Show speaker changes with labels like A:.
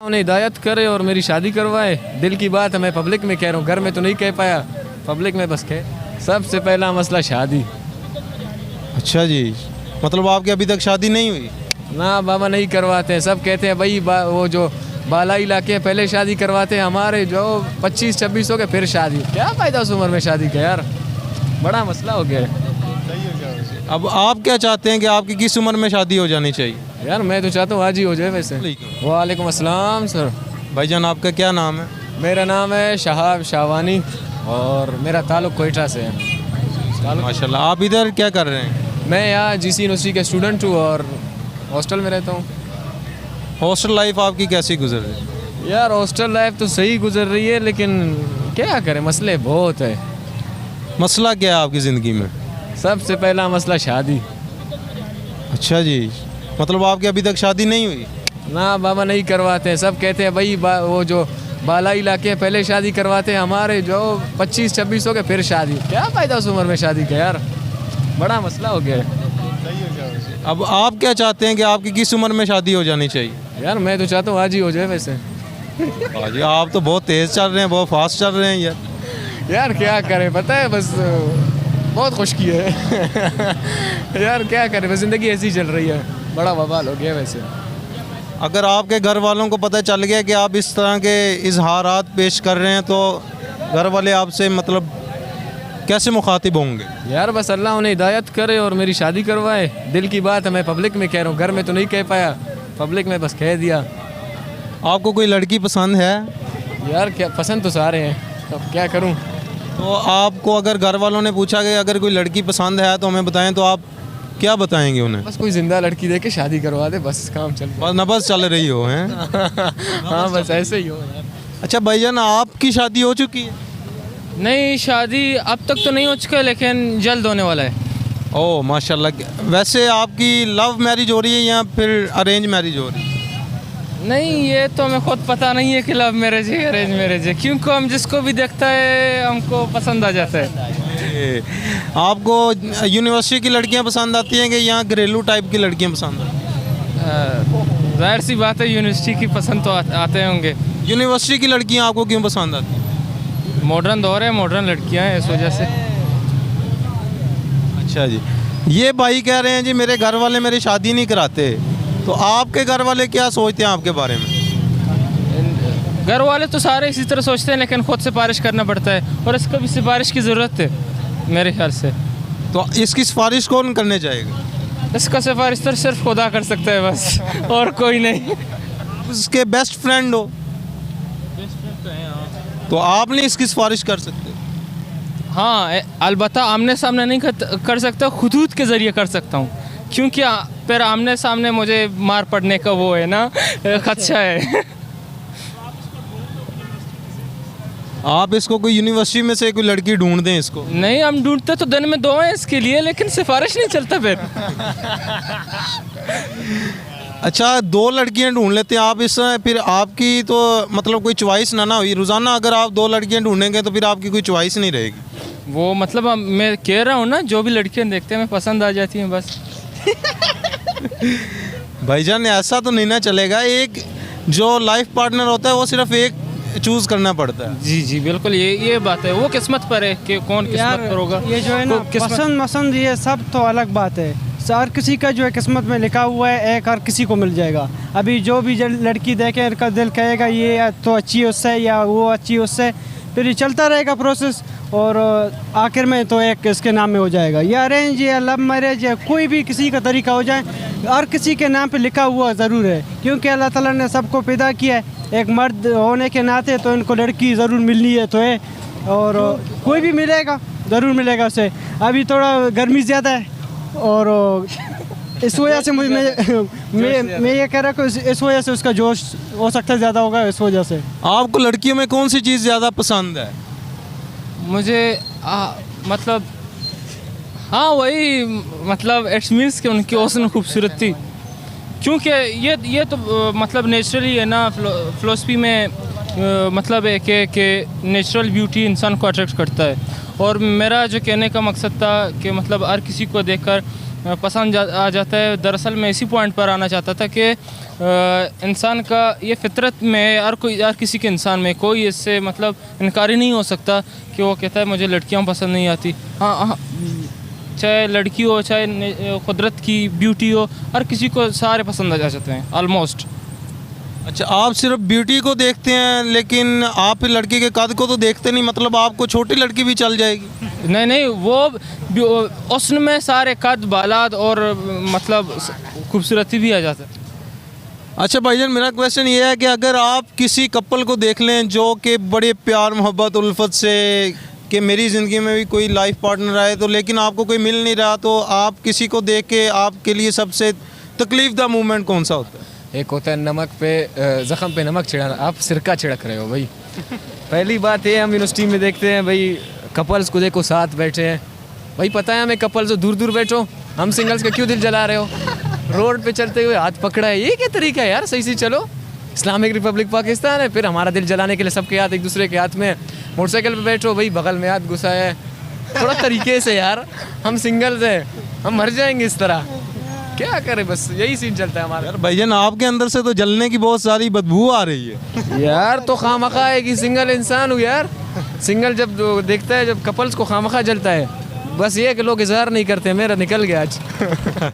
A: उन्हें हिदायत करे और मेरी शादी करवाए। दिल की बात है, मैं पब्लिक में कह रहा हूँ, घर में तो नहीं कह पाया, पब्लिक में बस कह। सबसे पहला मसला शादी।
B: अच्छा जी, मतलब आपकी अभी तक शादी नहीं हुई?
A: ना बाबा, नहीं करवाते हैं। सब कहते हैं भाई वो जो बाला इलाके हैं पहले शादी करवाते हैं, हमारे जो 25-26 हो गए फिर शादी। क्या फ़ायदा उस उम्र में शादी का यार, बड़ा मसला हो गया है।
B: अब आप क्या चाहते हैं कि आपकी किस उम्र में शादी हो जानी चाहिए?
A: यार मैं तो चाहता हूँ आज ही हो जाए वैसे। वालेकुम अस्सलाम सर।
B: भाईजान आपका क्या नाम है?
A: मेरा नाम है शहाब शाहवानी और मेरा ताल्लुक़ कोयटा से है।
B: माशाल्लाह। आप इधर क्या कर रहे हैं?
A: मैं यहाँ जीसी यूनिवर्सिटी का स्टूडेंट हूँ और हॉस्टल में रहता हूँ।
B: हॉस्टल लाइफ आपकी कैसी गुजर रही है?
A: यार हॉस्टल लाइफ तो सही गुजर रही है, लेकिन क्या करें, मसले बहुत है।
B: मसला क्या है आपकी ज़िंदगी में?
A: सबसे पहला मसला शादी।
B: अच्छा जी, मतलब आपकी अभी तक शादी नहीं हुई?
A: ना बाबा, नहीं करवाते हैं। सब कहते हैं भाई वो जो बाला इलाके हैं पहले शादी करवाते हैं, हमारे जो 25-26 हो गए फिर शादी। क्या फ़ायदा उस उम्र में शादी का यार, बड़ा मसला हो गया है।
B: अब आप क्या चाहते हैं कि आपकी किस उम्र में शादी हो जानी चाहिए?
A: यार मैं तो चाहता हूँ आज ही हो जाए वैसे।
B: जी, आप तो बहुत तेज़ चल रहे हैं, बहुत फास्ट चल रहे हैं यार।
A: यार क्या करें, पता है बस बहुत खुशकी है। यार क्या करें, बस ज़िंदगी ऐसी चल रही है, बड़ा बवाल हो गया वैसे।
B: अगर आपके घर वालों को पता चल गया कि आप इस तरह के इजहारात पेश कर रहे हैं तो घर वाले आपसे मतलब कैसे मुखातिब होंगे?
A: यार बस अल्लाह उन्हें हिदायत करे और मेरी शादी करवाए। दिल की बात है, मैं पब्लिक में कह रहा हूँ, घर में तो नहीं कह पाया, पब्लिक में बस कह दिया।
B: आपको कोई लड़की पसंद है?
A: यार क्या पसंद तो सारे हैं, अब क्या करूँ।
B: तो आपको अगर घर वालों ने पूछा कि अगर कोई लड़की पसंद है तो हमें बताएं, तो आप क्या बताएंगे उन्हें?
A: बस कोई जिंदा लड़की दे के शादी करवा दे, बस काम चल।
B: बस नबज़ चल रही हो हैं?
A: हाँ बस ऐसे ही हो यार।
B: अच्छा भाईजान, आपकी शादी हो चुकी है?
C: नहीं, शादी अब तक तो नहीं हो चुका है, लेकिन जल्द होने वाला है।
B: ओह माशाल्लाह। वैसे आपकी लव मैरिज हो रही है या फिर अरेंज मैरिज हो रही है?
C: नहीं, ये तो हमें खुद पता नहीं है कि लव मैरिज है अरेंज मैरिज है, क्योंकि हम जिसको भी देखता है हमको पसंद आ जाता है।
B: आपको यूनिवर्सिटी की लड़कियां पसंद आती हैं कि यहाँ घरेलू टाइप की लड़कियां पसंद आती हैं?
C: जाहिर सी बात है, यूनिवर्सिटी की पसंद तो आते होंगे।
B: यूनिवर्सिटी की लड़कियां आपको क्यों पसंद आती हैं?
C: मॉडर्न दौर है, मॉडर्न लड़कियां हैं, इस वजह से।
B: अच्छा जी, ये भाई कह रहे हैं जी मेरे घर वाले मेरी शादी नहीं कराते, तो आपके घर वाले क्या सोचते हैं आपके बारे में?
C: घर वाले तो सारे इसी तरह सोचते हैं, लेकिन खुद सिफारिश करना पड़ता है और इसको भी सिफारिश की ज़रूरत है मेरे ख्याल से।
B: तो इसकी सिफारिश कौन करने जाएगा?
C: इसका सिफारिश तो सिर्फ खुदा कर सकता है बस, और कोई नहीं।
B: उसके बेस्ट फ्रेंड हो तो आप नहीं इसकी सिफारिश कर सकते?
C: हाँ, अलबत्ता आमने सामने नहीं कर सकता, खुदूद के ज़रिए कर सकता हूँ, क्योंकि फिर आमने सामने मुझे मार पड़ने का वो है ना, खदशा है।
B: आप इसको कोई यूनिवर्सिटी में से कोई लड़की ढूंढ दें इसको।
C: नहीं, हम ढूंढते तो दिन में 2 हैं इसके लिए, लेकिन सिफारिश नहीं चलता फिर।
B: अच्छा, 2 लड़कियां ढूंढ लेते हैं आप, इस फिर आपकी तो मतलब कोई चॉइस ना हुई। रोज़ाना अगर आप 2 लड़कियां ढूंढेंगे तो फिर आपकी कोई चॉइस नहीं रहेगी।
C: वो मतलब मैं कह रहा हूँ ना, जो भी लड़कियाँ देखते हैं मैं पसंद आ जाती हैं बस।
B: भाईजान ऐसा तो नहीं ना चलेगा, एक जो लाइफ पार्टनर होता है वो सिर्फ एक चूज़ करना पड़ता है।
C: जी जी बिल्कुल, ये बात है, वो किस्मत पर है कि कौन किस्मत पर होगा।
D: ये जो है ना, पसंद ये सब तो अलग बात है। हर किसी का जो है किस्मत में लिखा हुआ है, एक हर किसी को मिल जाएगा। अभी जो भी लड़की देखे इनका दिल कहेगा ये तो अच्छी है उससे या वो अच्छी है उससे, फिर ये चलता रहेगा प्रोसेस और आखिर में तो एक इसके नाम में हो जाएगा। या अरेंज या लव मैरिज या कोई भी किसी का तरीका हो जाए, हर किसी के नाम पे लिखा हुआ ज़रूर है, क्योंकि अल्लाह ताला ने सबको पैदा किया है। एक मर्द होने के नाते तो इनको लड़की ज़रूर मिलनी है तो है, और कोई भी मिलेगा ज़रूर मिलेगा उसे। अभी थोड़ा गर्मी ज़्यादा है और इस वजह से मैं ये कह रहा हूँ कि इस वजह से उसका जोश हो सकता है ज़्यादा होगा, इस वजह से।
B: आपको लड़कियों में कौन सी चीज़ ज़्यादा पसंद है?
C: मुझे मतलब हाँ वही, मतलब इट्स मीन्स कि उनकी हुस्न खूबसूरती, क्योंकि ये तो मतलब नेचुरली है ना। फ़िलॉसफी में मतलब है कि नेचुरल ब्यूटी इंसान को अट्रैक्ट करता है, और मेरा जो कहने का मकसद था कि मतलब हर किसी को देखकर आ जाता है। दरअसल मैं इसी पॉइंट पर आना चाहता था कि इंसान का ये फितरत में हर किसी के इंसान में कोई इससे मतलब इनकारी नहीं हो सकता कि वो कहता है मुझे लड़कियां पसंद नहीं आती। हाँ, चाहे लड़की हो चाहे कुदरत की ब्यूटी हो, हर किसी को सारे पसंद आ जाते हैं ऑलमोस्ट।
B: अच्छा, आप सिर्फ ब्यूटी को देखते हैं लेकिन आप लड़की के कद को तो देखते नहीं, मतलब आपको छोटी लड़की भी चल जाएगी?
C: नहीं, वो हुस्न में सारे कद बालाद और मतलब खूबसूरती भी आ जाता है।
B: अच्छा भाईजान, मेरा क्वेश्चन ये है कि अगर आप किसी कपल को देख लें जो कि बड़े प्यार मोहब्बत उल्फत से कि मेरी ज़िंदगी में भी कोई लाइफ पार्टनर आए तो लेकिन आपको कोई मिल नहीं रहा, तो आप किसी को देख के आपके लिए सबसे तकलीफ़दा मोमेंट कौन सा होता है?
A: एक होता है नमक पे ज़ख़म पे नमक छिड़कना, आप सिरका छिड़क रहे हो भाई। पहली बात ये, हम यूनिवर्सिटी में देखते हैं भाई कपल्स को देखो साथ बैठे हैं, भाई पता है हमें कपल्स दूर दूर बैठो, हम सिंगल्स का क्यों दिल जला रहे हो? रोड पे चलते हुए हाथ पकड़ा है, ये क्या तरीका है यार? सही से चलो। इस्लामिक रिपब्लिक पाकिस्तान है, फिर हमारा दिल जलाने के लिए सबके हाथ एक दूसरे के हाथ में। मोटरसाइकिल पे बैठो भाई, बगल में हाथ घुसा है, थोड़ा तरीके से यार। हम सिंगल्स हैं, हम मर जाएंगे इस तरह, क्या करें? बस यही सीन चलता है हमारा।
B: यार भाईजान, आपके अंदर से तो जलने की बहुत सारी बदबू आ रही है
A: यार तो खामखा है कि सिंगल इंसान हूँ यार। सिंगल जब देखता है, जब कपल्स को खामखा जलता है, बस ये कि लोग इजहार नहीं करते। मेरा निकल गया आज।